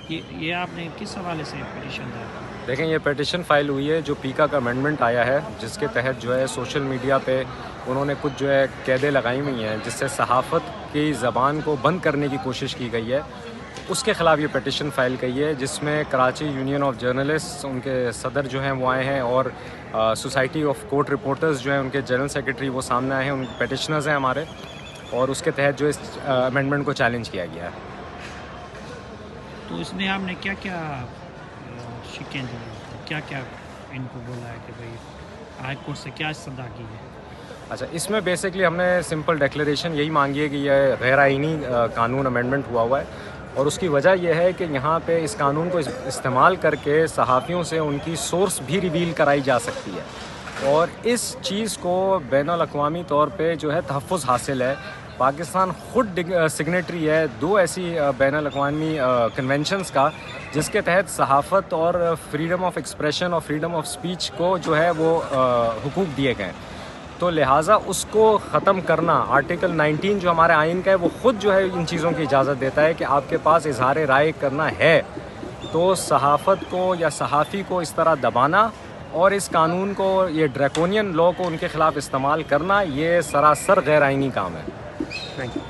یہ آپ نے کس حوالے سے پٹیشن دیا؟ دیکھیں یہ پیٹیشن فائل ہوئی ہے جو پیکا کا امینڈمنٹ آیا ہے، جس کے تحت جو ہے سوشل میڈیا پہ انہوں نے کچھ جو ہے قیدیں لگائی ہوئی ہیں جس سے صحافت کی زبان کو بند کرنے کی کوشش کی گئی ہے. اس کے خلاف یہ پیٹیشن فائل کی ہے، جس میں کراچی یونین آف جرنلسٹ ان کے صدر جو ہیں وہ آئے ہیں، اور سوسائٹی آف کورٹ رپورٹرز جو ہیں ان کے جنرل سیکرٹری وہ سامنے آئے ہیں، ان پیٹیشنرز ہیں ہمارے، اور اس کے تحت جو اس امینڈمنٹ کو چیلنج کیا گیا ہے. تو اس میں آپ نے کیا کیا شکیں دی، کیا کیا ان کو بولا ہے کہ بھائی ہائی کورٹ سے کیا استدعا کی ہے؟ اچھا، اس میں بیسکلی ہم نے سمپل ڈیکلیریشن یہی مانگی ہے کہ یہ غیر آئینی قانون امینڈمنٹ ہوا ہے، اور اس کی وجہ یہ ہے کہ یہاں پہ اس قانون کو استعمال کر کے صحافیوں سے ان کی سورس بھی ریویل کرائی جا سکتی ہے، اور اس چیز کو بین الاقوامی طور پہ جو ہے تحفظ حاصل ہے. پاکستان خود سگنیٹری ہے 2 ایسی بین الاقوامی کنونشنز کا، جس کے تحت صحافت اور فریڈم آف ایکسپریشن اور فریڈم آف سپیچ کو جو ہے وہ حقوق دیے گئے ہیں. تو لہٰذا اس کو ختم کرنا، آرٹیکل 19 جو ہمارے آئین کا ہے وہ خود جو ہے ان چیزوں کی اجازت دیتا ہے کہ آپ کے پاس اظہار رائے کرنا ہے تو صحافت کو یا صحافی کو اس طرح دبانا اور اس قانون کو، یہ ڈریکونین لا کو ان کے خلاف استعمال کرنا، یہ سراسر غیر آئینی کام ہے. Thank you.